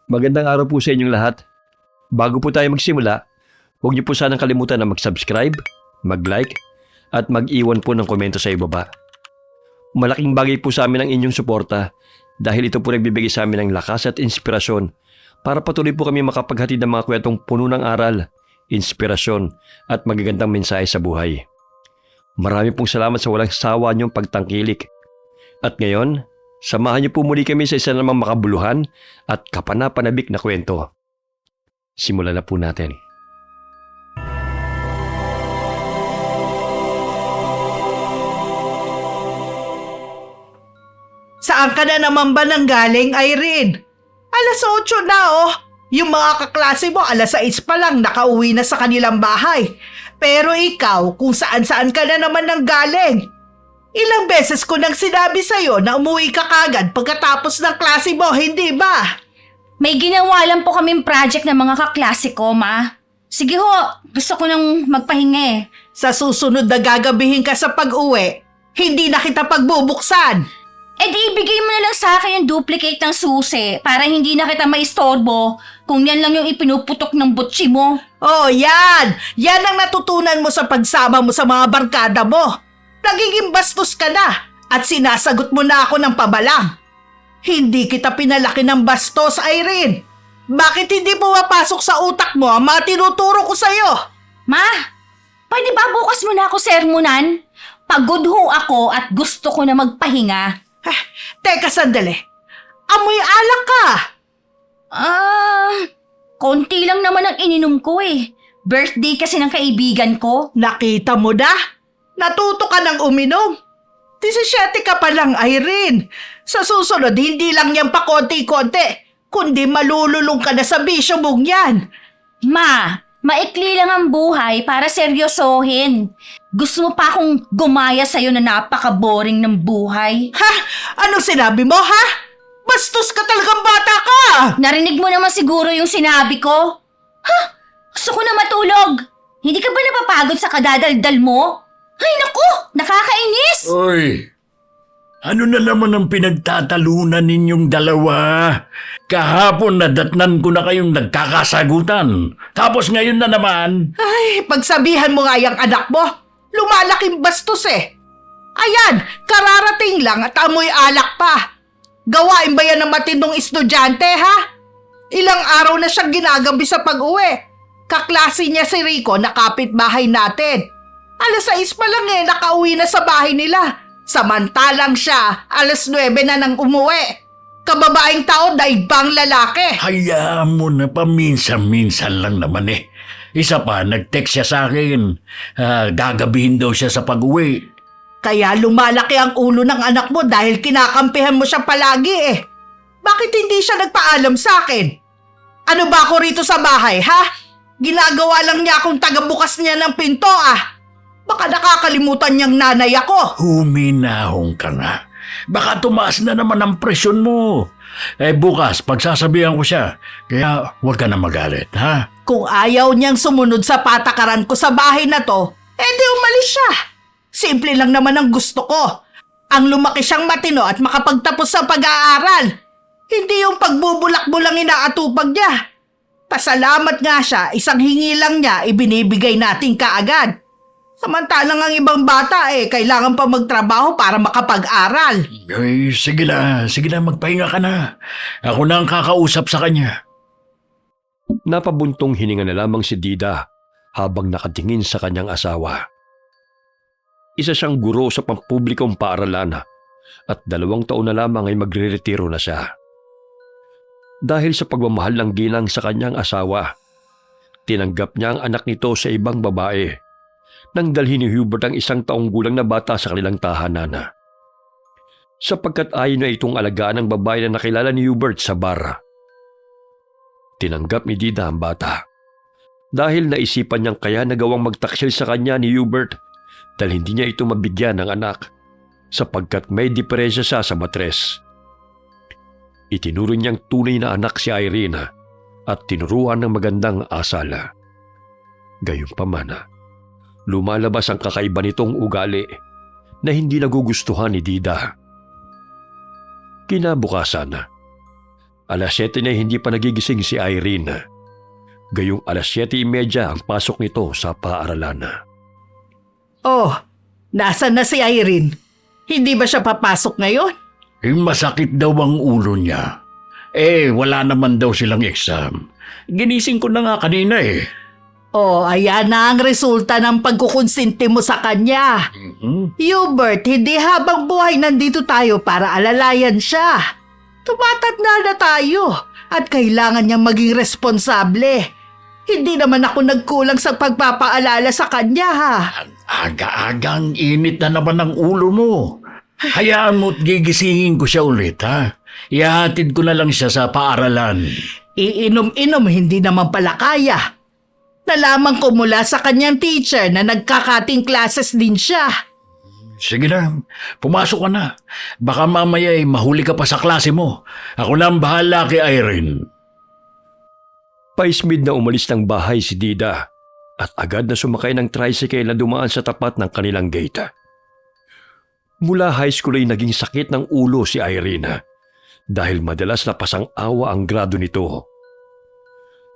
Magandang araw po sa inyong lahat. Bago po tayo magsimula, huwag niyo po sanang kalimutan na mag-subscribe, mag-like, at mag-iwan po ng komento sa ibaba. Malaking bagay po sa amin ang inyong suporta dahil ito po nagbibigay sa amin ng lakas at inspirasyon para patuloy po kami makapaghatid ng mga kwentong puno ng aral, inspirasyon, at magagandang mensahe sa buhay. Marami pong salamat sa walang sawa niyong pagtangkilik. At ngayon, samahan niyo po muli kami sa isa namang makabuluhan at kapanapanabik na kwento. Simulan na po natin. Saan ka na naman ba nanggaling, Irene? 8:00 na oh. Yung mga kaklase mo 6:00 pa lang nakauwi na sa kanilang bahay. Pero ikaw, kung saan-saan ka na naman nanggaling. Ilang beses ko nang sinabi sa'yo na umuwi ka kagad pagkatapos ng klase mo, hindi ba? May ginawa lang po kaming project ng mga kaklase ko, Ma. Sige ho, gusto ko nang magpahinga eh. Sa susunod na gagabihin ka sa pag-uwi, hindi na kita pagbubuksan. Eh di ibigay mo na lang sa akin yung duplicate ng susi para hindi na kita maistorbo kung yan lang yung ipinuputok ng butsi mo. Oh, yan! Yan ang natutunan mo sa pagsama mo sa mga barkada mo. Nagiging bastos ka na at sinasagot mo na ako ng pabalang. Hindi kita pinalaki ng bastos, Irene. Bakit hindi pumapasok sa utak mo ang mga tinuturo ko sa'yo? Ma, pwede ba bukas mo na ako sermonan? Pagod ho ako at gusto ko na magpahinga. Teka sandali. Amoy alak ka. Konti lang naman ang ininom ko eh. Birthday kasi ng kaibigan ko. Nakita mo na? Natuto ka ng uminom. 17 ka pa lang, Irene. Sa susunod, hindi lang yan pa konti-konti, kundi malululong ka na sa bisyo mong yan. Ma, maikli lang ang buhay para seryosohin. Gusto mo pa akong gumaya sa'yo na napaka-boring ng buhay? Ha? Anong sinabi mo, ha? Bastos ka talagang bata ka! Narinig mo naman siguro yung sinabi ko? Ha? Gusto ko na matulog. Hindi ka ba napapagod sa kadadaldal mo? Ay naku, nakakainis! Oy, ano na naman ang pinagtatalunan ninyong dalawa? Kahapon nadatnan ko na kayong nagkakasagutan. Tapos ngayon na naman. Ay, pagsabihan mo nga yung anak mo. Lumalaking bastos eh. Ayan, kararating lang at amoy alak pa. Gawain ba yan ng matindong estudyante, ha? Ilang araw na siyang ginagabi sa pag-uwi. Kaklase niya si Rico na kapitbahay natin. 6:00 pa lang nakauwi na sa bahay nila. Samantalang siya, 9:00 na nang umuwi. Kababaeng tao na ibang lalaki. Hayaan mo na paminsan-minsan lang naman eh. Isa pa, nag-text siya sa akin. Gagabihin daw siya sa pag-uwi. Kaya lumalaki ang ulo ng anak mo dahil kinakampihan mo siya palagi eh. Bakit hindi siya nagpaalam sa akin? Ano ba ako rito sa bahay, ha? Ginagawa lang niya akong tagabukas niya ng pinto ah. Baka nakakalimutan niyang nanay ako. Huminahong ka na. Baka tumaas na naman ang presyon mo. Bukas, pagsasabihan ko siya. Kaya huwag ka na magalit, ha? Kung ayaw niyang sumunod sa patakaran ko sa bahay na to, edi umalis siya. Simple lang naman ang gusto ko. Ang lumaki siyang matino at makapagtapos sa pag-aaral. Hindi yung pagbubulak-bulang inaatupag niya. Pasalamat nga siya, isang hingi lang niya, ibinibigay natin kaagad. Samantalang ang ibang bata kailangan pa magtrabaho para makapag-aral. Sige na, magpahinga ka na. Ako na ang kakausap sa kanya. Napabuntong hininga na lamang si Dida habang nakatingin sa kanyang asawa. Isa siyang guro sa pampublikong paaralan at 2 taon na lamang ay magre-retiro na siya. Dahil sa pagmamahal ng ginang sa kanyang asawa, tinanggap niya ang anak nito sa ibang babae nang dalhin ni Hubert ang 1 taong gulang na bata sa kanilang tahanan. Sapagkat ayaw na itong alagaan ng babae na nakilala ni Hubert sa bar. Tinanggap ni Dida ang bata dahil naisipan niyang kaya nagawang magtaksil sa kanya ni Hubert dahil hindi niya ito mabigyan ng anak sapagkat may diferensya siya sa matres. Itinuro niyang tunay na anak si Irene at tinuruan ng magandang asal. Gayunpaman, lumalabas ang kakaiba nitong ugali na hindi nagugustuhan ni Dida. Kinabukasan, Alas 7 na hindi pa nagigising si Irene. Gayong alas 7:30 ang pasok nito sa paaralan. Oh, nasan na si Irene? Hindi ba siya papasok ngayon? Masakit daw ang ulo niya. Wala naman daw silang exam. Ginising ko na nga kanina Oh, ayan na ang resulta ng pagkukonsinti mo sa kanya. Hubert, hindi habang buhay nandito tayo para alalayan siya. Tumatanda na tayo at kailangan niyang maging responsable. Hindi naman ako nagkulang sa pagpapaalala sa kanya ha. Aga-agang init na naman ang ulo mo. Hayaan mo't gigisingin ko siya ulit, ha? Ihahatid ko na lang siya sa paaralan. Iinom-inom hindi naman pala kaya. Nalaman ko mula sa kanyang teacher na nagkakating classes din siya. Sige na, pumasok ka na. Baka mamaya mahuli ka pa sa klase mo. Ako na ang bahala kay Irene. Paismid na umalis ng bahay si Dida at agad na sumakay ng tricycle na dumaan sa tapat ng kanilang gate. Mula high school ay naging sakit ng ulo si Irene dahil madalas na pasang-awa ang grado nito.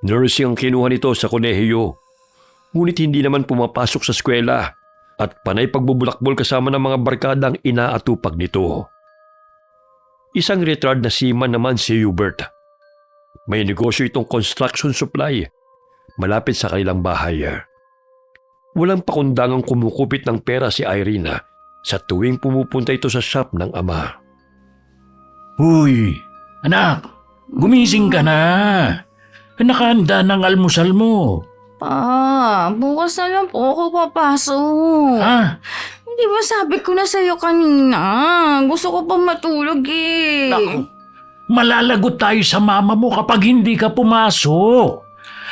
Nursing ang kinuha nito sa kolehiyo, ngunit hindi naman pumapasok sa eskwela at panay pagbubulakbol kasama ng mga barkadang inaatupag nito. Isang retired na seaman naman si Hubert. May negosyo itong construction supply malapit sa kanilang bahay. Walang pakundangang kumukupit ng pera si Irene sa tuwing pumupunta ito sa shop ng ama. Huy, anak, gumising ka na. Nakahanda ng almusal mo. Pa, bukas na lang po ako papasok. Ha? Hindi ba sabi ko na sa'yo kanina? Gusto ko pa matulog Naku, malalagot tayo sa mama mo kapag hindi ka pumasok.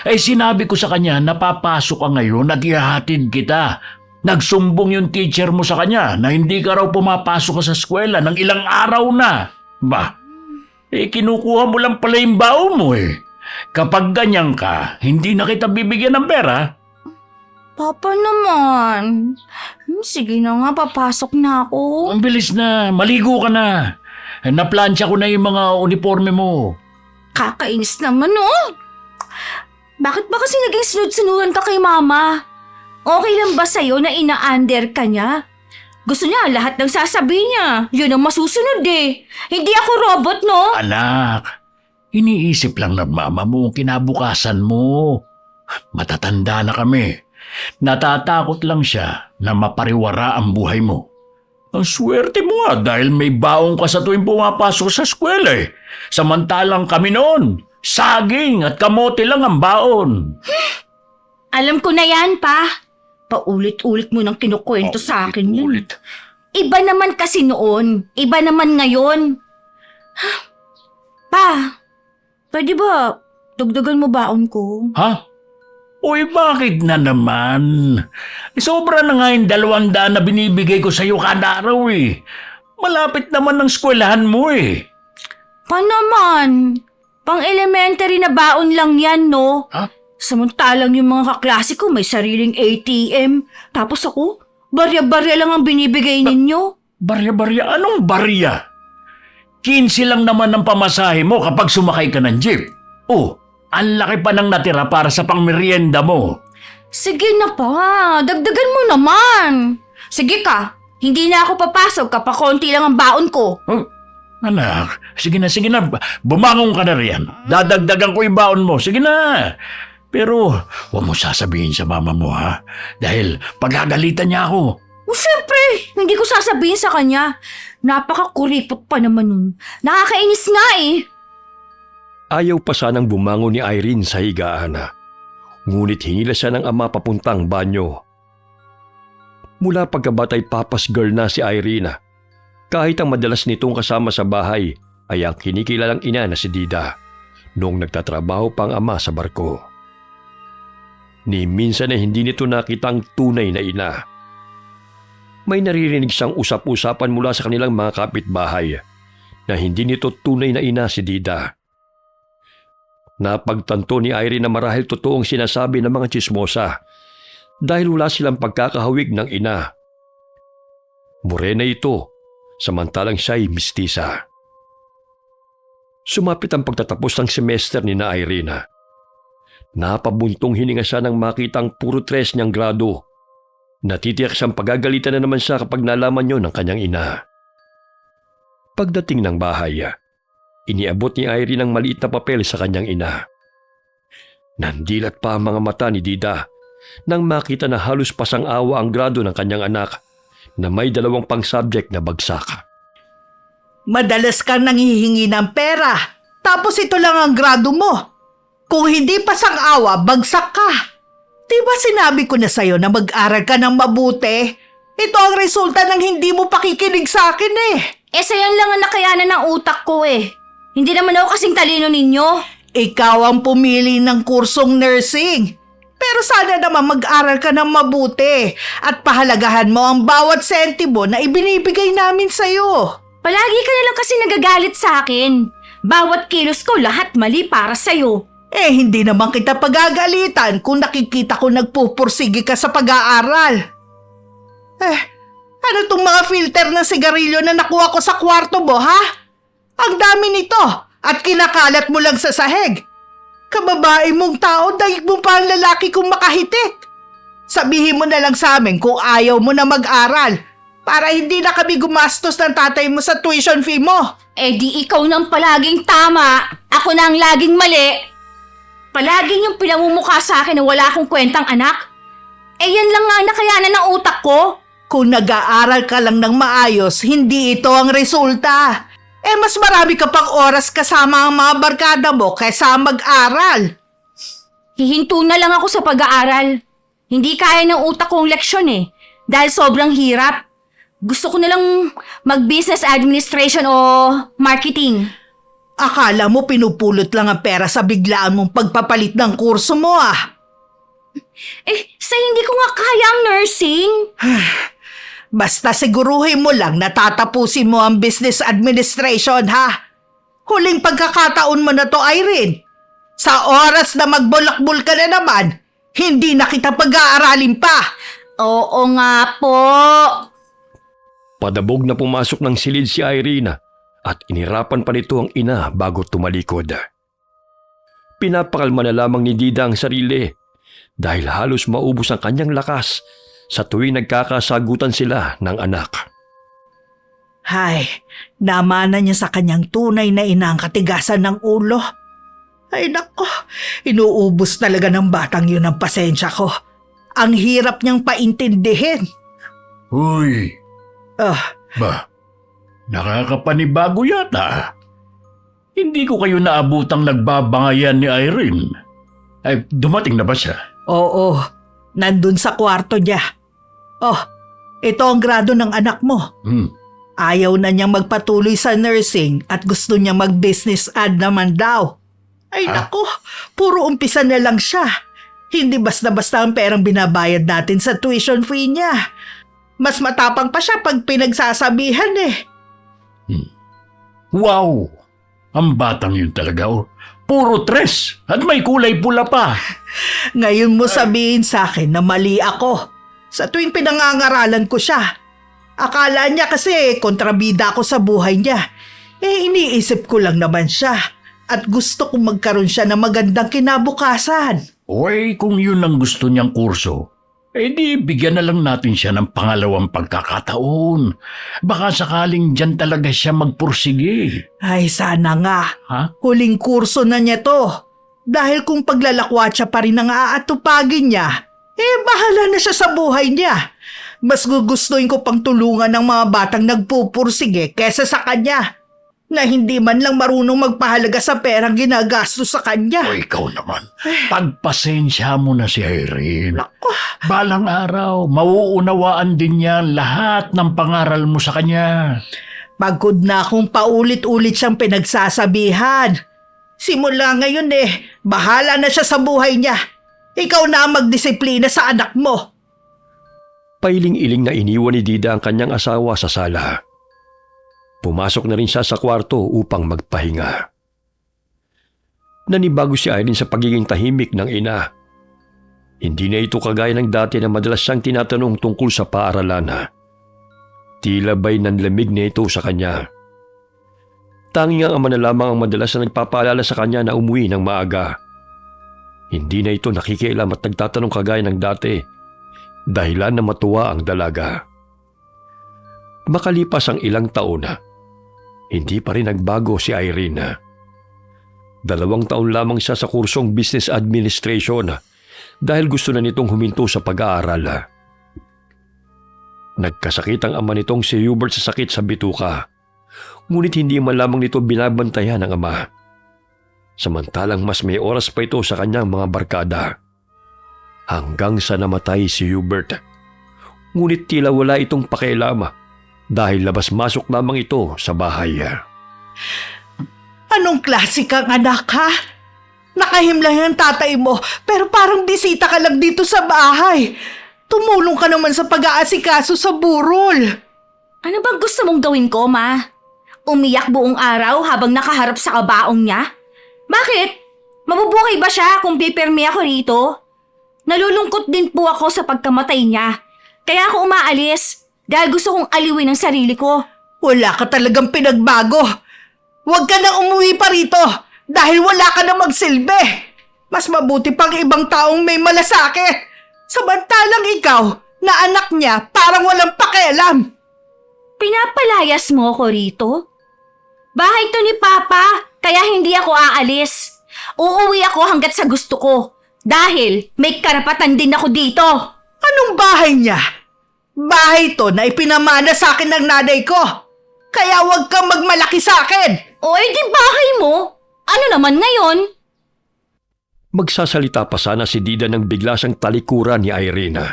Sinabi ko sa kanya na papasok ka ngayon at ihahatid kita. Nagsumbong yung teacher mo sa kanya na hindi ka raw pumapasok ka sa eskwela ng ilang araw na. Kinukuha mo lang pala yung baon mo Kapag ganyan ka, hindi na kita bibigyan ng pera. Papa naman. Sige na nga, papasok na ako. Ang bilis na, maligo ka na. Naplansya ko na yung mga uniforme mo. Kakainis naman, Bakit ba kasi naging sunod-sunuran ka kay mama? Okay lang ba sa'yo na ina-under ka niya? Gusto niya lahat ng sasabihin niya. Yun ang masusunod Hindi ako robot, no? Anak, iniisip lang ng mama mo ang kinabukasan mo. Matatanda na kami. Natatakot lang siya na mapariwara ang buhay mo. Ang swerte mo nga dahil may baong ka sa tuwing pumapasok sa eskwela Samantalang kami noon, saging at kamote lang ang baon. Alam ko na yan, pa. Paulit-ulit mo nang kinukwento sa akin yun. Ulit. Iba naman kasi noon. Iba naman ngayon. Pa, pwede ba dagdagan mo baon ko? Ha? Uy, bakit na naman? Sobra na nga yung 200 na binibigay ko sa'yo kada araw Malapit naman ang eskwelahan mo Pa naman, pang elementary na baon lang yan, no? Ha? Samantalang yung mga kaklase ko may sariling ATM. Tapos ako, barya-barya lang ang binibigay ninyo. Barya-barya? Anong barya? 15 lang naman ang pamasahe mo kapag sumakay ka ng jeep. Ang laki pa ng natira para sa pangmerienda mo. Sige na pa, dagdagan mo naman. Sige ka, hindi na ako papasok kapag konti lang ang baon ko. Anak, sige na, bumangon ka na riyan. Dadagdagan ko yung baon mo, sige na. Pero huwag mo sasabihin sa mama mo dahil pagagalitan niya ako. Siyempre, hindi ko sasabihin sa kanya. Napakakuripot pa naman nun. Nakakainis nga Ayaw pa sanang bumangon ni Irene sa higaan. Ngunit hinila siya ng ama papuntang banyo. Mula pagkabatay papas girl na si Irene, kahit ang madalas nitong kasama sa bahay ay ang kinikilalang ina na si Dida noong nagtatrabaho pang ama sa barko. Ni minsan ay hindi nito nakita ang tunay na ina. May naririnig siyang usap-usapan mula sa kanilang mga kapitbahay na hindi nito tunay na ina si Dida. Napagtanto ni Irene na marahil totoong sinasabi ng mga tsismosa dahil wala silang pagkakahawig ng ina. Morena ito, samantalang siya'y mistisa. Sumapit ang pagtatapos ng semester ni na Irene. Napabuntong hininga siya nang makitang puro 3 niyang grado. Natitiyak siyang pagagalitan na naman siya kapag nalaman yon ng kanyang ina. Pagdating ng bahay, iniabot ni Irene ang maliit na papel sa kanyang ina. Nandilat pa ang mga mata ni Dida nang makita na halos pasang-awa ang grado ng kanyang anak na may 2 pang subject na bagsak. Madalas kang nanghihingi ng pera, tapos ito lang ang grado mo. Kung hindi pasang-awa, bagsak ka. Di ba sinabi ko na sa'yo na mag-aral ka ng mabuti? Ito ang resulta ng hindi mo pakikinig sa akin eh. Sayan lang ang nakayanan ng utak ko eh. Hindi naman ako kasing talino ninyo. Ikaw ang pumili ng kursong nursing. Pero sana naman mag-aral ka ng mabuti at pahalagahan mo ang bawat sentimo na ibinibigay namin sa'yo. Palagi ka na lang kasi nagagalit sa akin. Bawat kilos ko lahat mali para sa'yo. Hindi naman kita pagagalitan kung nakikita ko nagpupursige ka sa pag-aaral. Ano tong mga filter ng sigarilyo na nakuha ko sa kwarto mo, ha? Ang dami nito at kinakalat mo lang sa sahig. Kababae mong tao, daig mo pa ang lalaki kung makahitik. Sabihin mo na lang sa amin kung ayaw mo na mag-aral para hindi na kami gumastos ng tatay mo sa tuition fee mo. Di ikaw nang palaging tama. Ako na ang laging mali. Palaging yung pinamumukha sa akin na wala akong kwentang anak. Yan lang nga ang nakayanan ng utak ko. Kung nag-aaral ka lang ng maayos, hindi ito ang resulta. Mas marami ka pang oras kasama ang mga barkada mo kaysa mag-aral. Hihinto na lang ako sa pag-aaral. Hindi kaya ng utak kong leksyon dahil sobrang hirap. Gusto ko na lang mag-business administration o marketing. Akala mo pinupulot lang ang pera sa biglaan mong pagpapalit ng kurso mo Sa hindi ko nga kaya ang nursing. Basta siguruhin mo lang na tatapusin mo ang business administration, ha? Huling pagkakataon mo na to, Irene. Sa oras na magbulakbul ka na naman, hindi na kita pag-aaralin pa. Oo nga po. Padabog na pumasok ng silid si Irene at inirapan pa nito ang ina bago tumalikod. Pinapakalma na lamang ni Dida ang sarili dahil halos maubos ang kanyang lakas sa tuwing nagkakasagutan sila ng anak. Hay, namana niya sa kanyang tunay na ina ang katigasan ng ulo. Ay nako, inuubos talaga ng batang yun ang pasensya ko. Ang hirap niyang paintindihin. Uy, Ah, nakakapanibago yata. Hindi ko kayo naabutang nagbabangayan ni Irene. Dumating na ba siya? oo, nandun sa kwarto niya. Ito ang grado ng anak mo. Ayaw na niyang magpatuloy sa nursing at gusto niya mag-business ad naman daw. Ay nako, puro umpisa na lang siya. Hindi basta-basta ang perang binabayad natin sa tuition fee niya. Mas matapang pa siya pag pinagsasabihan Wow! Ang batang yun talaga Puro 3 at may kulay pula pa. Ngayon mo sabihin sa akin na mali ako. Sa tuwing pinangangaralan ko siya. Akala niya kasi kontrabida ako sa buhay niya. Iniisip ko lang naman siya. At gusto kong magkaroon siya ng magandang kinabukasan. Kung yun ang gusto niyang kurso, di bigyan na lang natin siya ng pangalawang pagkakataon. Baka sakaling dyan talaga siya magpursige. Ay sana nga. Ha? Huling kurso na niya to. Dahil kung paglalakwatsa pa rin ang aatupagin niya, bahala na siya sa buhay niya. Mas gugustuhin ko pang tulungan ng mga batang nagpupursige kesa sa kanya. Na hindi man lang marunong magpahalaga sa perang ginagastos sa kanya. Ikaw naman. Pagpasensya mo na si Irene. Balang araw, mauunawaan din niya lahat ng pangaral mo sa kanya. Pagod na akong paulit-ulit siyang pinagsasabihan. Simula ngayon bahala na siya sa buhay niya. Ikaw na ang magdisiplina sa anak mo. Pailing-iling na iniwan ni Dida ang kanyang asawa sa sala. Pumasok na rin siya sa kwarto upang magpahinga. Nanibago si Irene sa pagiging tahimik ng ina. Hindi na ito kagaya ng dati na madalas siyang tinatanong tungkol sa paaralan. Tila ba'y nanlamig na ito sa kanya. Tanging ang ama na lamang ang madalas na nagpapaalala sa kanya na umuwi ng maaga. Hindi na ito nakikialam at nagtatanong kagaya ng dati, dahilan na matuwa ang dalaga. Makalipas ang ilang taon na, hindi pa rin nagbago si Irene. 2 taon lamang siya sa kursong Business Administration dahil gusto na nitong huminto sa pag-aaral. Nagkasakit ang ama nitong si Hubert sa sakit sa bituka, ngunit hindi man lamang nito binabantayan ng ama. Samantalang mas may oras pa ito sa kanyang mga barkada. Hanggang sa namatay si Hubert. Ngunit tila wala itong pakialam dahil labas-masok lamang ito sa bahay. Anong klase kang anak, ha? Nakahimlay ang tatay mo, pero parang bisita ka lang dito sa bahay. Tumulong ka naman sa pag-aasikaso sa burol. Ano bang gusto mong gawin ko, ma? Umiyak buong araw habang nakaharap sa kabaong niya? Bakit? Mabubuhay ba siya kung pipirmi ako rito? Nalulungkot din po ako sa pagkamatay niya. Kaya ako umaalis dahil gusto kong aliwin ang sarili ko. Wala ka talagang pinagbago. Huwag ka nang umuwi pa rito dahil wala ka na magsilbi. Mas mabuti pang ibang taong may malasakit. Samantalang ikaw, na anak niya, parang walang pakialam. Pinapalayas mo ako rito? Bahay to ni Papa, kaya hindi ako aalis. Uuwi ako hanggat sa gusto ko. Dahil may karapatan din ako dito. Anong bahay niya? Bahay to na ipinamana sa akin ng nanay ko. Kaya huwag kang magmalaki sa akin. O di bahay mo? Ano naman ngayon? Magsasalita pa sana si Dida nang bigla siyang talikuran ni Irene.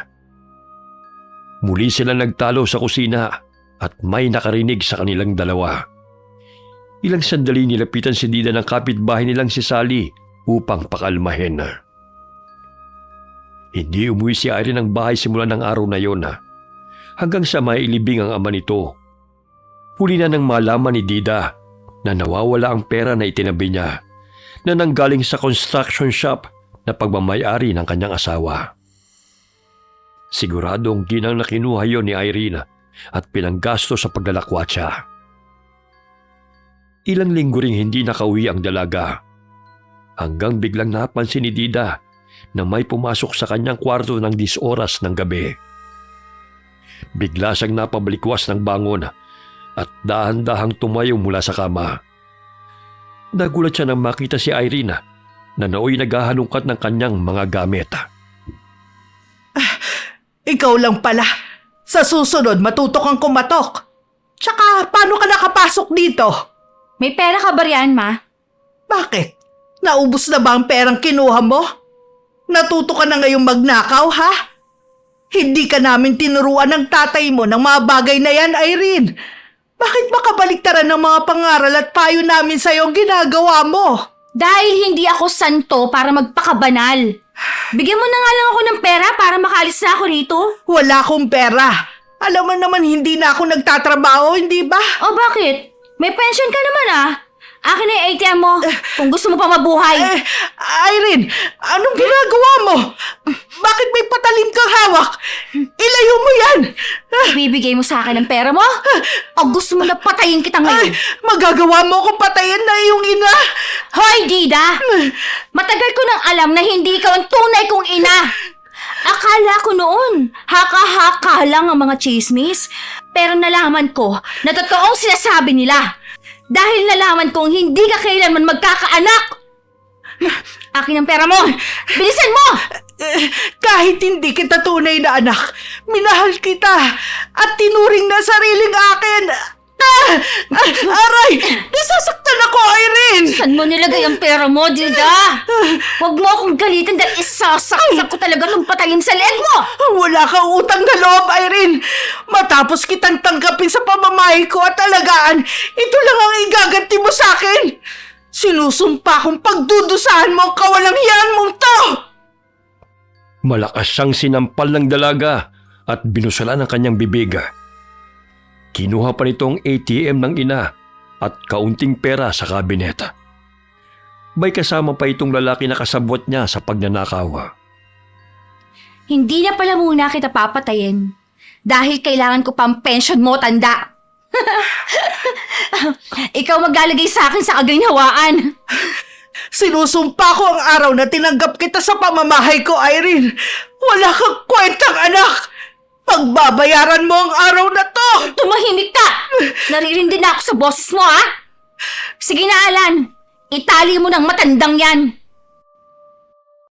Muli sila nagtalo sa kusina at may nakarinig sa kanilang dalawa. Ilang sandali nilapitan si Dida ng kapitbahay nilang si Sally upang pakalmahin. Hindi umuwi si Irene ng bahay simula ng araw na yon hanggang sa mailibing ang ama nito. Huli na nang malaman ni Dida na nawawala ang pera na itinabi niya na nanggaling sa construction shop na pagmamayari ng kanyang asawa. Siguradong ginang na kinuha yon ni Irene at pinanggasto sa paglalakwatsa. Ilang linggo ring hindi nakauwi ang dalaga hanggang biglang napansin ni Dida na may pumasok sa kanyang kwarto ng 10 oras ng gabi. Bigla siyang napabalikwas ng bangon at dahan-dahang tumayo mula sa kama. Nagulat siya nang makita si Irene na nooy naghahalungkat ng kanyang mga gamit. Ikaw lang pala. Sa susunod, matuto kang kumatok. Tsaka, paano ka nakapasok dito? May pera ka ba riyan, ma? Bakit? Naubos na ba ang perang kinuha mo? Natuto ka na ngayong magnakaw, ha? Hindi ka namin tinuruan ng tatay mo ng mga bagay na yan, Irene. Bakit makabaliktaran ng mga pangaral at payo namin sa'yo ang ginagawa mo? Dahil hindi ako santo para magpakabanal. Bigyan mo na nga lang ako ng pera para makaalis na ako rito. Wala akong pera. Alam mo naman hindi na ako nagtatrabaho, hindi ba? O bakit? May pension ka naman ah. Akin na yung ATM mo kung gusto mo pa mabuhay. Irene, anong ginagawa mo? Bakit may patalim kang hawak? Ilayo mo yan! Ibibigay mo sa akin ang pera mo? O gusto mo na patayin kita ngayon? Magagawa mo akong patayin na iyong ina! Hoy, Dida! Matagal ko nang alam na hindi ikaw ang tunay kong ina. Akala ko noon, haka-haka lang ang mga chismis. Pero nalaman ko na totoong sinasabi nila. Dahil nalaman kong hindi ka kailanman magkakaanak. Akin ang pera mo! Bilisan mo! Kahit hindi kita tunay na anak, minahal kita at tinuring na sariling akin. Aray! Nasasaktan ako, Irene! Saan mo nilagay ang pera mo, Dida? Huwag mo akong galitan dahil isasaksak ko talaga itong patalim sa leeg mo! Wala kang utang na loob, Irene! Matapos kitang tanggapin sa pamamahay ko at alagaan, ito lang ang igaganti mo sa akin! Sinusumpa kong pagdudusahan mo ang kawalang-hiyaan mong to! Malakas siyang sinampal ng dalaga at binusalan ang kanyang bibig. Kinuha pa nito ang ATM ng ina at kaunting pera sa kabineta. May kasama pa itong lalaki na kasabwat niya sa pagnanakaw. Hindi na pala muna kita papatayin. Dahil kailangan ko pang pension mo, tanda. Ikaw maglalagay sa akin sa kaginhawaan. Sinusumpa ko ang araw na tinanggap kita sa pamamahay ko, Irene. Wala kang kwentang anak. Pagbabayaran mo ang araw na to. Tumahimik ka! Naririndi na ako sa boses mo, ha? Sige na, Alan. Itali mo ng matandang yan.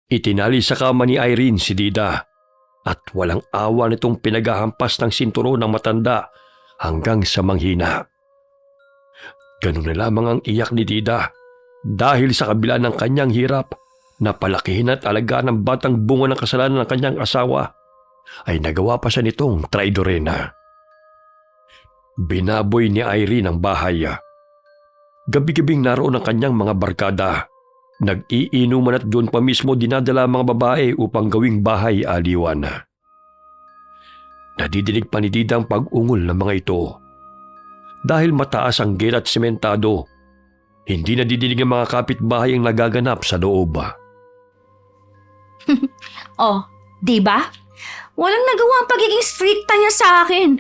Itinali sa kama ni Irene si Dida at walang awa nitong pinaghahampas ng sinturon ng matanda hanggang sa manghina. Ganun na lamang ang iyak ni Dida dahil sa kabila ng kanyang hirap na palakihin at alagaan ng batang bunga ng kasalanan ng kanyang asawa ay nagawa pa siya nitong traidorena. Binaboy ni Irene ang bahay. Gabi-gabing naroon ang kanyang mga barkada. Nag-iinuman at doon pa mismo dinadala ang mga babae upang gawing bahay aliwan. Nadidinig pa ni Dida ang pag-ungol ng mga ito. Dahil mataas ang gate at sementado, hindi nadidinig ang mga kapitbahay ang nagaganap sa loob. Oh, di ba? Walang nagawa ang pagiging stricta niya sa akin.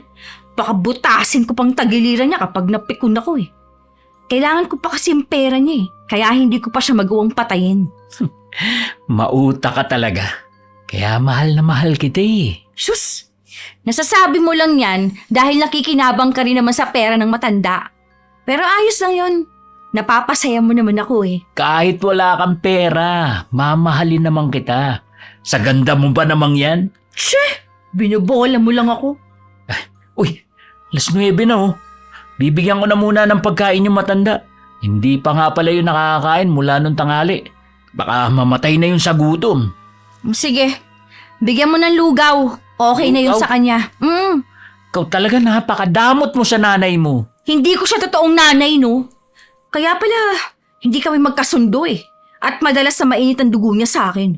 Baka butasin ko pang tagiliran niya kapag napikon ako eh. Kailangan ko pa kasi yung pera niya eh. Kaya hindi ko pa siya magawang patayin. Mauta ka talaga. Kaya mahal na mahal kita eh. Sus! Nasasabi mo lang yan dahil nakikinabang ka rin naman sa pera ng matanda. Pero ayos lang yon. Napapasaya mo naman ako eh. Kahit wala kang pera, mamahalin naman kita. Sa ganda mo ba namang yan? Tse! Binubola mo lang ako. Uy, 9:00 na oh. Bibigyan ko na muna ng pagkain yung matanda. Hindi pa nga pala yung nakakain mula nung tanghali. Baka mamatay na yun sa gutom. Sige, bigyan mo ng lugaw. Okay na yun Lugaw? sa kanya. Ikaw talaga napakadamot mo sa nanay mo. Hindi ko siya totoong nanay, no? Kaya pala, hindi kami magkasundo eh. At madalas na mainit ang dugo niya sa akin.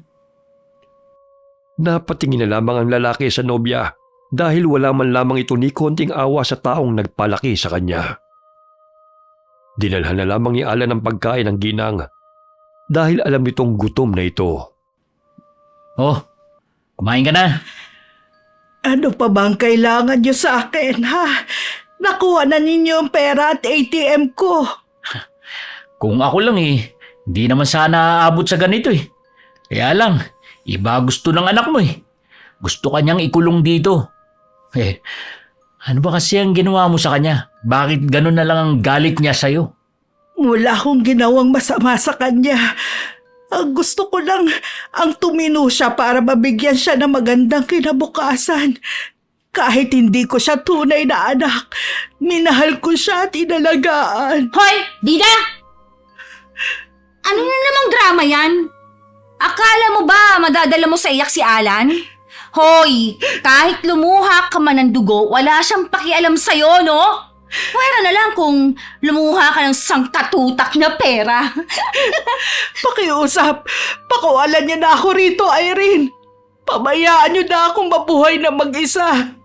Napatingin na lamang ang lalaki sa nobya dahil wala man lamang ito ni konting awa sa taong nagpalaki sa kanya. Dinalhan na lamang ni Alan ng pagkain ng ginang dahil alam nitong gutom na ito. Oh, kumain ka na. Ano pa bang kailangan niyo sa akin, ha? Nakuha na ninyo ang pera at ATM ko. Kung ako lang eh, hindi naman sana aabot sa ganito eh. Kaya lang, iba gusto ng anak mo eh. Gusto kanyang ikulong dito. Ano ba kasi ang ginawa mo sa kanya? Bakit ganun na lang ang galit niya sa'yo? Wala akong ginawang masama sa kanya. Ang gusto ko lang ang tumino siya para mabigyan siya ng magandang kinabukasan. Kahit hindi ko siya tunay na anak, minahal ko siya at inalagaan. Hoy, Dida! Ano na namang drama yan? Akala mo ba madadala mo sa iyak si Alan? Hoy, kahit lumuha ka man ng dugo, wala siyang pakialam sa'yo, no? Pwera na lang kung lumuha ka ng sangkatutak na pera. Pakiusap, pakawalan niya na ako rito, Irene. Pabayaan niyo na akong mabuhay na mag-isa.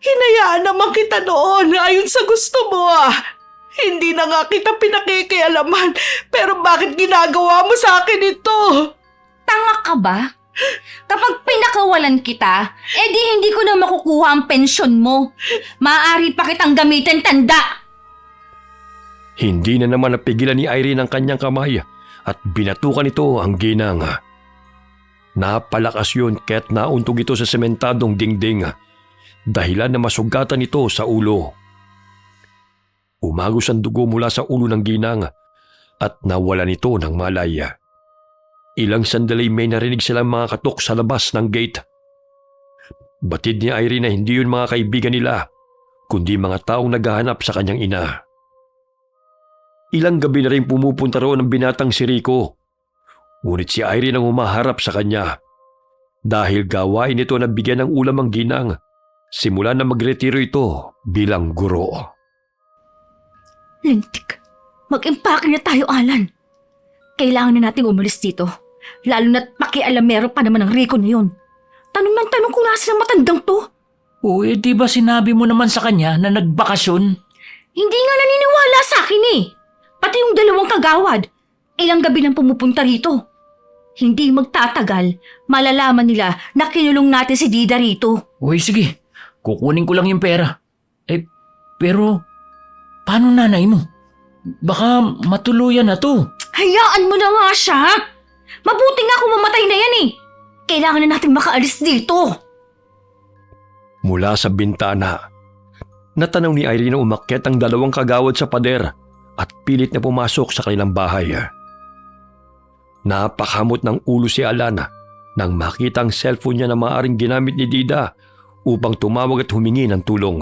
Hinayaan naman kita noon ayon sa gusto mo Hindi na nga kita pinakikialaman, pero bakit ginagawa mo sa akin ito? Tanga ka ba? Kapag pinakawalan kita, edi hindi ko na makukuha ang pensyon mo. Maaari pa kitang gamitin tanda. Hindi na naman napigilan ni Irene ang kanyang kamay at binatukan ito ang ginang. Napalakas yun kaya't nauntog ito sa sementadong dingding, dahilan na masugatan ito sa ulo. Umagos ang dugo mula sa ulo ng ginang at nawalan ito ng malay. Ilang sandali may narinig silang mga katok sa labas ng gate. Batid ni Irene na hindi yun mga kaibigan nila, kundi mga taong naghahanap sa kanyang ina. Ilang gabi na rin pumupunta roon ang binatang si Rico. Ngunit si Irene ang humaharap sa kanya. Dahil gawain ito na bigyan ng ulam ang ginang, simula na magretiro ito bilang guro. Lintik, mag-impake na tayo, Alan. Kailangan na nating umalis dito. Lalo na't pakialamero pa naman ang Rico na yun. Tanong ng tanong kung nasa ang matandang to. Di ba sinabi mo naman sa kanya na nagbakasyon? Hindi nga naniniwala sa akin eh. Pati yung dalawang kagawad. Ilang gabi nang pumupunta rito. Hindi magtatagal, malalaman nila na kinulong natin si Dida rito. Sige. Kukunin ko lang yung pera. Pero Paano nanay mo? Baka matuluyan na to. Hayaan mo na nga siya. Mabuti nga kung mamatay na yan eh. Kailangan na natin makaalis dito. Mula sa bintana, natanaw ni Irene na umakyat ang dalawang kagawad sa pader at pilit na pumasok sa kanilang bahay. Napakamot ng ulo si Alana nang makita ang cellphone niya na maaaring ginamit ni Dida upang tumawag at humingi ng tulong.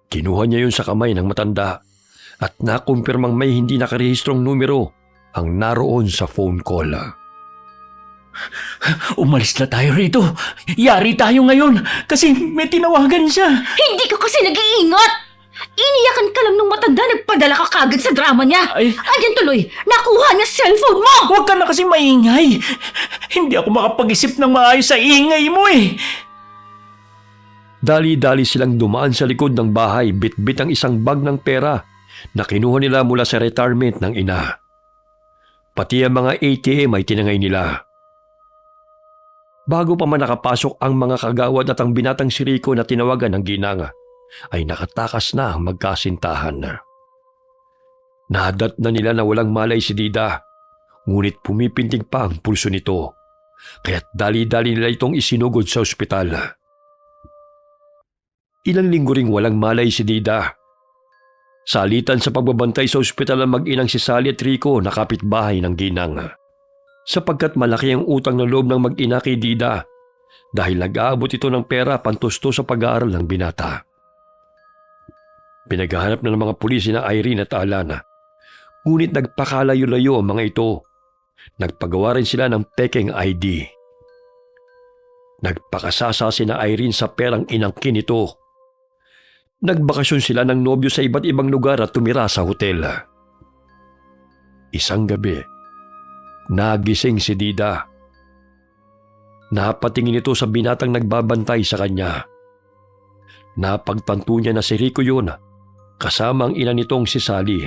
Kinuha niya yun sa kamay ng matanda at nakumpirmang may hindi nakarehistrong numero ang naroon sa phone call. Umalis na tayo rito. Yari tayo ngayon kasi may tinawagan siya. Hindi ka kasi nag-iingat. Iniyakan ka lang nung matanda, nagpadala ka kagad sa drama niya. Ay. Ayan tuloy, nakuha niya cellphone mo. Huwag ka na kasi maingay. Hindi ako makapag-isip ng maayos sa ingay mo eh. Dali-dali silang dumaan sa likod ng bahay, bit-bit ang isang bag ng pera na kinuha nila mula sa retirement ng ina. Pati ang mga ATM ay tinangay nila. Bago pa man nakapasok ang mga kagawad at ang binatang si Rico na tinawagan ng ginanga, ay nakatakas na ang magkasintahan. Nadat na nila na walang malay si Dida, ngunit pumipintig pa ang pulso nito, kaya't dali-dali nila itong isinugod sa ospital. Ilang linggo ring walang malay si Dida. Salitan sa pagbabantay sa ospital ang mag-inang si Sally at Rico na kapitbahay ng ginang. Sapagkat malaki ang utang na loob ng mag-ina kay Dida dahil nag-aabot ito ng pera pantusto sa pag-aaral ng binata. Pinaghahanap na ng mga pulis na Irene at Alana, ngunit nagpakalayo-layo ang mga ito. Nagpagawa rin sila ng pekeng ID. Nagpakasasa sina Irene sa perang inangkin ito. Nagbakasyon sila ng nobyo sa iba't ibang lugar at tumira sa hotel. Isang gabi, nagising si Dida. Napatingin ito sa binatang nagbabantay sa kanya. Napagtanto niya na si Rico yun, kasama ang ina nitong si Sally.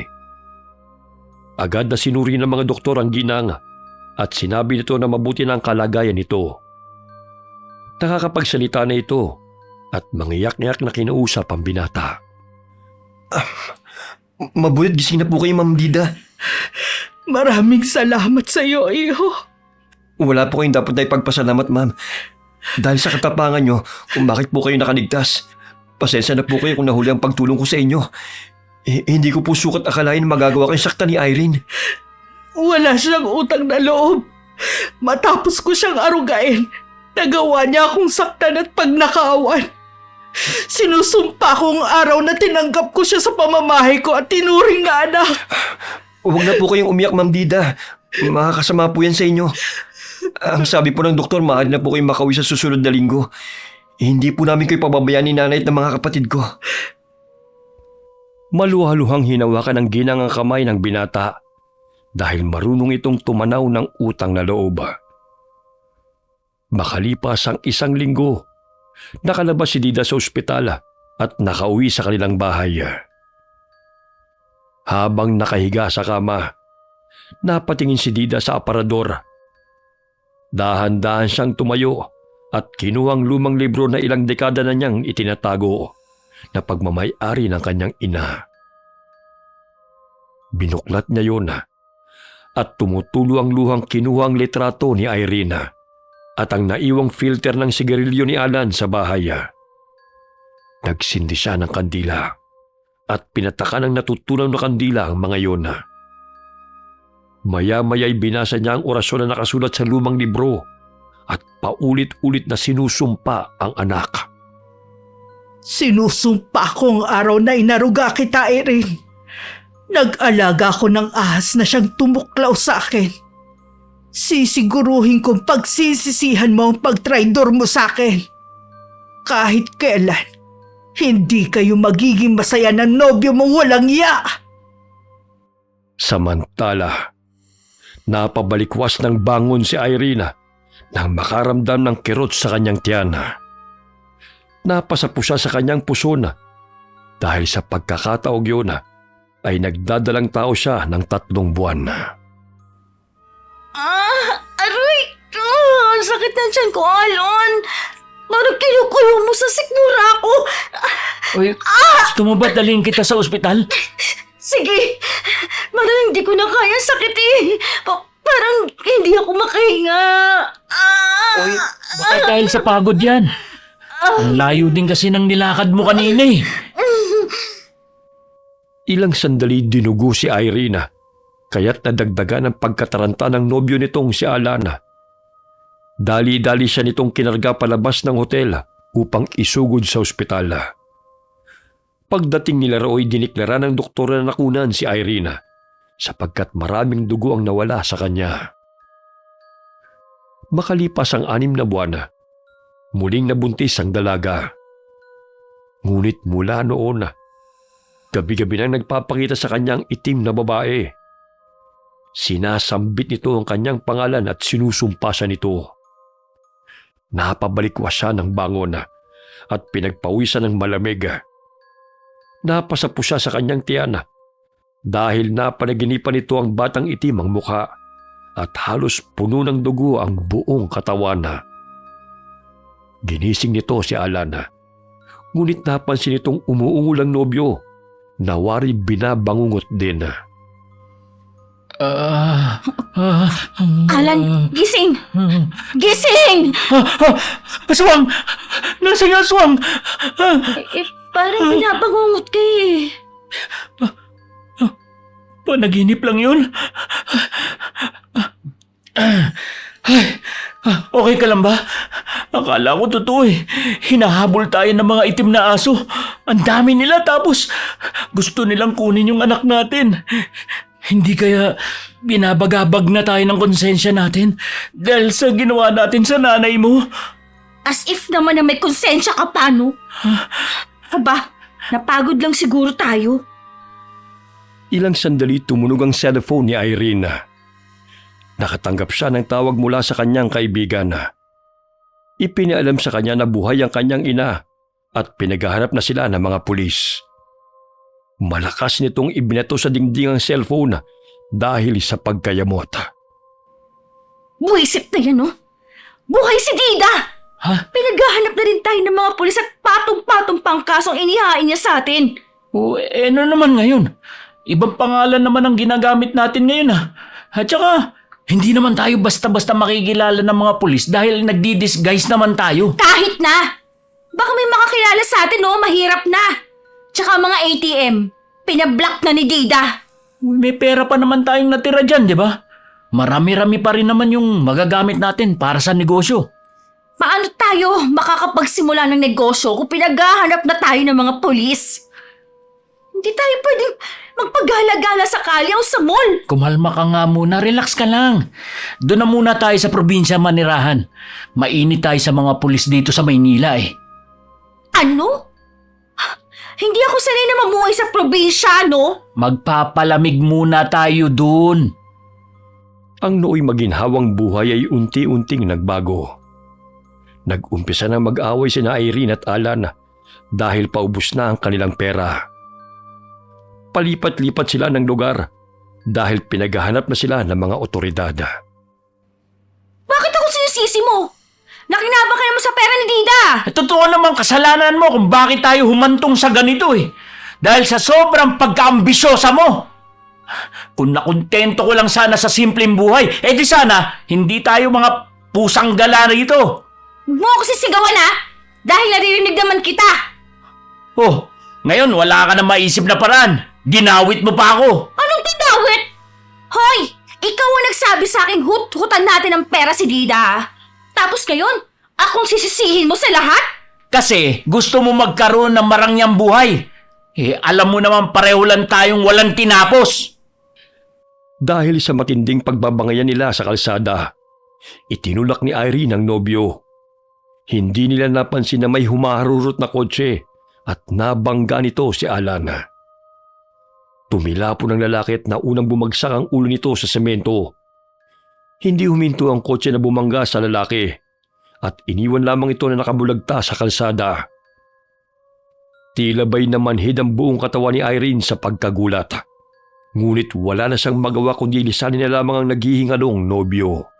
Agad na sinuri ng mga doktor ang ginang at sinabi nito na mabuti na ang kalagayan nito. Nakakapagsalita na ito at mangiyak-ngiyak na kinausap ang binata. Mabutit gising na po kayo, Ma'am Dida. Maraming salamat sa iyo, iho. Wala po kayong dapat na ipagpasalamat, Ma'am. Dahil sa katapangan nyo, kung bakit po kayo nakaligtas. Pasensya na po kayo kung nahuli ang pagtulong ko sa inyo. Hindi ko po sukat akalain na magagawa kayong sakta ni Irene. Wala siyang utang na loob. Matapos ko siyang arugain, nagawa niya akong saktan at pagnakaawan. Sinusumpa kong araw na tinanggap ko siya sa pamamahay ko at tinuring na anak. Huwag na po kayong umiyak, Ma'am Dida. Makakasama po yan sa inyo. Ang sabi po ng doktor, maaari na po kayong makauwi sa susunod na linggo. Hindi po namin kayo pababayaan ni nanay at ng mga kapatid ko. Maluhaluhang hinawakan ng ginang ang kamay ng binata dahil marunong itong tumanaw ng utang na loob. Makalipas ang isang linggo, nakalabas si Dida sa ospital at nakauwi sa kanilang bahay. Habang nakahiga sa kama, napatingin si Dida sa aparador. Dahan-dahan siyang tumayo at kinuhang lumang libro na ilang dekada na niyang itinatago na pagmamay-ari ng kanyang ina. Binuklat niya yun at tumutulo ang luhang kinuhang litrato ni Irene at ang naiwang filter ng sigarilyo ni Alan sa bahay. Nagsindi siya ng kandila at pinataka ng natutunaw na kandila ang mga yun. Maya-maya'y binasa niya ang orasyon na nakasulat sa lumang libro at paulit-ulit na sinusumpa ang anak. Sinusumpa kong araw na inaruga kita, Irene. Nag-alaga ko ng ahas na siyang tumuklaw sa akin. Sisiguruhin kong pagsisisihan mo ang pagtraidor mo sa akin. Kahit kailan, hindi kayo magiging masaya ng nobyo mong walang iya. Samantala, napabalikwas ng bangon si Irene nang makaramdam ng kirot sa kanyang tiyan. Napasapo siya sa kanyang puso dahil sa pagkakataog yun ay nagdadalang tao siya ng 3 buwan. Aray! Ang sakit na tiyan ko, Alon! Parang kinukulo mo sa sikmura ko! Uy, gusto mo ba dalhin kita sa ospital? Sige, parang hindi ko na kaya sakit eh. Parang hindi ako makahinga. Uy, baka dahil sa pagod yan. Ang layo din kasi ng nilakad mo kanina eh. Ilang sandali dinugo si Irene, kaya't nadagdagan ang pagkataranta ng nobyo nitong si Alana. Dali-dali siya nitong kinarga palabas ng hotel upang isugod sa ospital. Pagdating nila Roy, diniklara ng doktor na nakunan si Irene sapagkat maraming dugo ang nawala sa kanya. Makalipas ang 6 na buwan, muling nabuntis ang dalaga. Ngunit mula noon, gabi-gabi nang nagpapakita sa kanyang itim na babae. Sinasambit nito ang kanyang pangalan at sinusumpa siya nito. Napabalikwas siya ng bangon at pinagpawisan ng malamig. Napasapo siya sa kanyang tiyan dahil napanaginipan nito ang batang itim ang mukha at halos puno ng dugo ang buong katawan. Ginising nito si Alana, ngunit napansin itong umuungol ang nobyo na wari binabangungot din. Alan, gising! Gising! Aswang! Nasaan yung aswang? Parang pinabangungot ka eh. Panaginip lang yun? Okay ka lang ba? Akala ko totoo eh. Hinahabol tayo ng mga itim na aso. Ang dami nila tapos gusto nilang kunin yung anak natin. Hindi kaya binabagabag na tayo ng konsensya natin dahil sa ginawa natin sa nanay mo? As if naman na may konsensya ka pa, no? Aba, napagod lang siguro tayo. Ilang sandali tumunog ang cellphone ni Irene. Nakatanggap siya ng tawag mula sa kanyang kaibigan. Ipinialam sa kanya na buhay ang kanyang ina at pinaghahanap na sila ng mga pulis. Malakas nitong ibinato sa dingding ang cellphone dahil sa pagkayamot. Buwisip na yan, no? Buhay si Dida! Ha? Pinaghahanap na rin tayo ng mga pulis at patong-patong pang kasong inihain niya sa atin. Ano naman ngayon? Ibang pangalan naman ang ginagamit natin ngayon ah. At saka, hindi naman tayo basta-basta makikilala ng mga pulis dahil nagdi-disguise naman tayo. Kahit na! Baka may makakilala sa atin, no? Mahirap na! Tsaka mga ATM, pinablock na ni Dida. May pera pa naman tayong natira dyan, di ba? Marami-rami pa rin naman yung magagamit natin para sa negosyo. Paano tayo makakapagsimula ng negosyo kung pinaghahanap na tayo ng mga pulis? Hindi tayo pwedeng magpagala-gala sa kalye o sa mall. Kumalma ka nga muna, relax ka lang. Doon na muna tayo sa probinsya manirahan. Mainit tayo sa mga pulis dito sa Maynila eh. Ano? Hindi ako sanay na mamuhay sa probinsya, no? Magpapalamig muna tayo doon. Ang nooy maginhawang buhay ay unti-unting nagbago. Nag-umpisa na mag-away sina Irene at Alan dahil paubos na ang kanilang pera. Palipat-lipat sila ng lugar dahil pinaghahanap na sila ng mga otoridad. Bakit ako sinisisi mo? Nakinabang ka naman sa pera ni Dida. Totoo naman kasalanan mo kung bakit tayo humantong sa ganito eh. Dahil sa sobrang pagkaambisyosa mo. Kung nakontento ko lang sana sa simpleng buhay, di sana hindi tayo mga pusang gala rito. Huwag mo ako sisigawan, ha? Dahil naririnig naman kita. Oh, ngayon wala ka na maisip na paraan. Ginawit mo pa ako. Anong tinawit? Hoy, ikaw ang nagsabi sa akin hut-hutan natin ang pera si Dida, ha? Tapos ngayon, akong sisisihin mo sa lahat? Kasi gusto mo magkaroon ng marangyang buhay. Alam mo naman pareho lang tayong walang tinapos. Dahil sa matinding pagbabangayan nila sa kalsada, itinulak ni Irene ang nobyo. Hindi nila napansin na may humaharurot na kotse at nabangga nito si Alan. Tumila po ng lalaki at naunang bumagsak ang ulo nito sa semento. Hindi huminto ang kotse na bumangga sa lalaki at iniwan lamang ito na nakabulagta sa kalsada. Tila ba'y namanhid ang buong katawan ni Irene sa pagkagulat. Ngunit wala na siyang magawa kundi lisanin na lamang ang naghihingalong nobyo.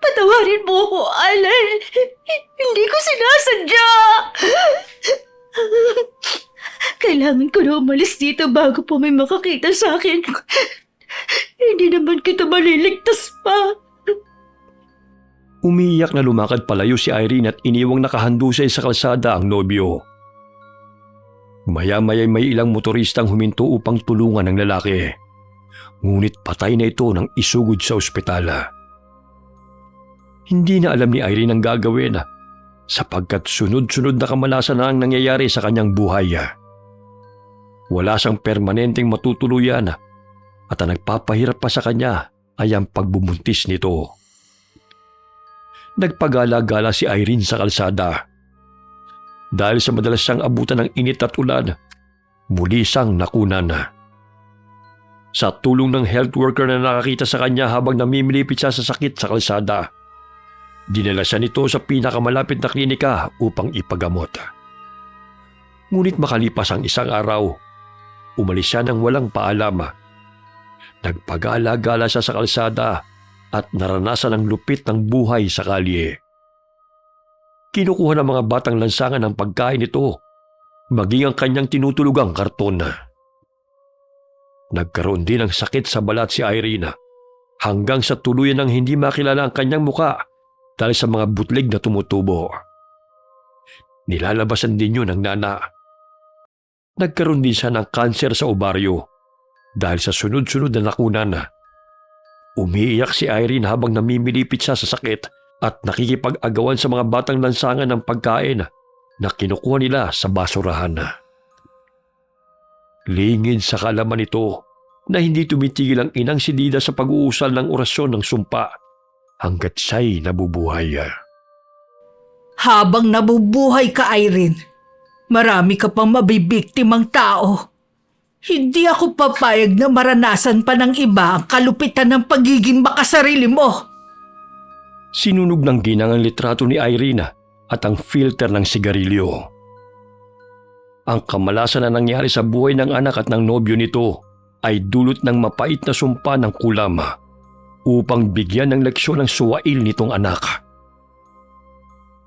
Patawarin mo ko, Alan. Hindi ko kailangan ko na umalis dito bago po may makakita sa akin. Hindi naman kita maliligtas pa. Umiiyak na lumakad palayo si Irene at iniwang nakahandusay sa kalsada ang nobyo. Maya-maya may ilang motoristang huminto upang tulungan ang lalaki. Ngunit patay na ito nang isugod sa ospitala. Hindi na alam ni Irene ang gagawin sapagkat sunod-sunod na kamalasan na ang nangyayari sa kanyang buhay. Wala siyang permanenteng matutuluyan at ang nagpapahirap pa sa kanya ay ang pagbubuntis nito. Nagpagala-gala si Irene sa kalsada. Dahil sa madalas siyang abutan ng init at ulan, muli siyang nakunan. Sa tulong ng health worker na nakakita sa kanya habang namimilipit siya sa sakit sa kalsada, dinala siya nito sa pinakamalapit na klinika upang ipagamot. Ngunit makalipas ang isang araw, umalis siya ng walang paalam. Nagpagala-gala siya sa kalsada at naranasan ang lupit ng buhay sa kalye. Kinukuha ng mga batang lansangan ang pagkain nito, maging ang kanyang tinutulugang karton. Nagkaroon din ng sakit sa balat si Irene hanggang sa tuluyan ng hindi makilala ang kanyang muka dahil sa mga butlig na tumutubo. Nilalabasan din yun ng nana. Nagkaroon din siya ng kanser sa ovaryo dahil sa sunod-sunod na nakunan. Umiiyak si Irene habang namimilipit siya sa sakit at nakikipag-agawan sa mga batang lansangan ng pagkain na kinukuha nila sa basurahan. Lingid sa kaalaman nito na hindi tumitigil ang inang si Dida sa pag-uusal ng orasyon ng sumpa hanggat siya'y nabubuhay. Habang nabubuhay ka, Irene, marami ka pang mabibiktimang tao. Hindi ako papayag na maranasan pa ng iba ang kalupitan ng pagiging makasarili mo. Sinunog ng ginang ang litrato ni Irene at ang filter ng sigarilyo. Ang kamalasan na nangyari sa buhay ng anak at ng nobyo nito ay dulot ng mapait na sumpa ng kulam upang bigyan ng leksyon ng suwail nitong anak.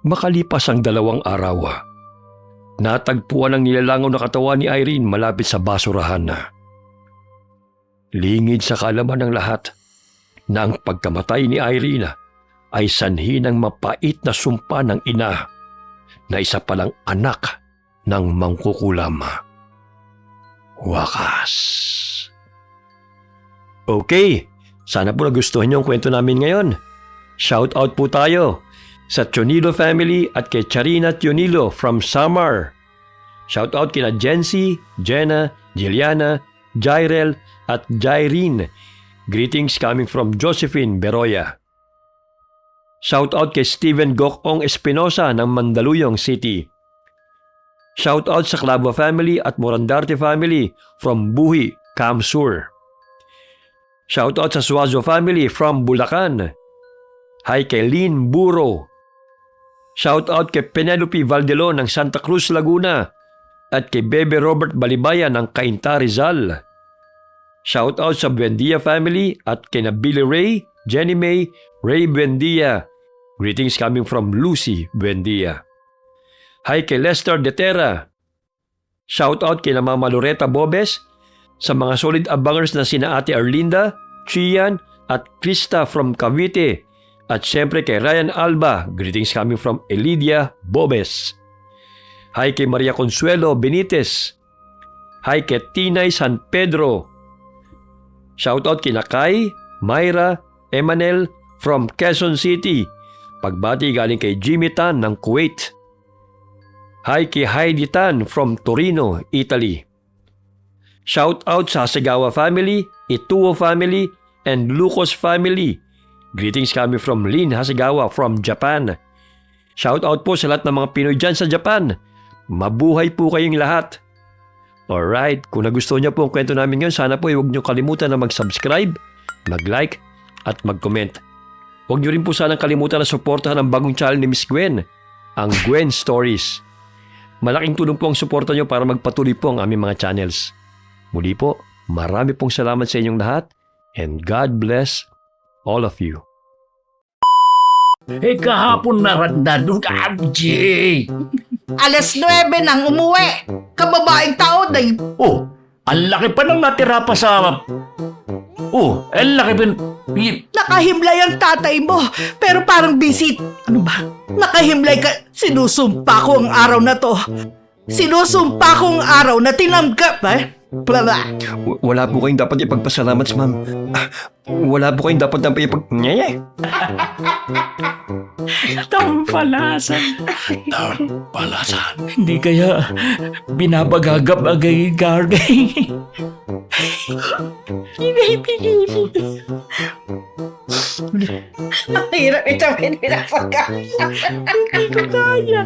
Makalipas ang 2 araw, natagpuan ang nilalangaw na katawan ni Irene malapit sa basurahan. Lingid sa kaalaman ng lahat na ang pagkamatay ni Irene ay sanhi ng mapait na sumpa ng ina na isa palang anak ng mangkukulam. Wakas. Okay, sana po nagustuhan niyo ang kwento namin ngayon. Shout out po tayo sa Tionilo family at kay Charina Tionilo from Samar. Shout out kina Jency, Jenna, Jiliana, Jairel at Jairine. Greetings coming from Josephine Beroya. Shout out kay Steven Gokong Espinosa ng Mandaluyong City. Shout out sa Clavo family at Morandarte family from Buhi, Kamsur. Shout out sa Suazo family from Bulacan. Hi kay Lynn Buro. Shout out kay Penelope Valdelon ng Santa Cruz, Laguna at kay Bebe Robert Balibaya ng Cainta, Rizal. Shout out sa Buendia family at kay na Billy Ray, Jenny May, Ray Buendia. Greetings coming from Lucy Buendia. Hi kay Lester Detera. Shout out kay na Mama Loretta Bobes, sa mga solid abangers na sina Ate Arlinda, Chian at Krista from Cavite. At syempre kay Ryan Alba. Greetings coming from Elidia Bobes. Hi kay Maria Consuelo Benitez. Hi kay Tinay San Pedro. Shout out kina Kai, Myra, Emanel from Quezon City. Pagbati galing kay Jimmy Tan ng Kuwait. Hi kay Heidi Tan from Torino, Italy. Shout out sa Hasegawa family, Ituo family, and Lucas family. Greetings coming from Lynn Hasegawa from Japan. Shout out po sa lahat ng mga Pinoy dyan sa Japan. Mabuhay po kayong lahat. Alright, kung nagustuhan niyo po ang kwento namin ngayon, sana po huwag niyo kalimutan na mag-subscribe, mag-like, at mag-comment. Huwag niyo rin po sanang kalimutan na suportahan ang bagong channel ni Miss Gwen, ang Gwen Stories. Malaking tulong po ang suporta niyo para magpatuloy po ang aming mga channels. Muli po, marami pong salamat sa inyong lahat and God bless all of you. Kahapon naranda doon ka, Jay. Alas 9 nang umuwi. Kababaeng tao na Oh, ang laki pa nang natira pa sa... Oh, ang laki pa... nakahimlay ang tatay mo. Pero parang busy. Ano ba? Nakahimlay ka. Sinusumpa ko ang araw na to. Sinusumpa ko ang araw na tinamgap. Blah. Wala po kayong dapat ipagpasalamat sa ma'am. Wala po kayong dapat Tampalasan. Hindi kaya binabagagap agay gargay. Ang hirap ito. Pinapagka. Hindi ko kaya.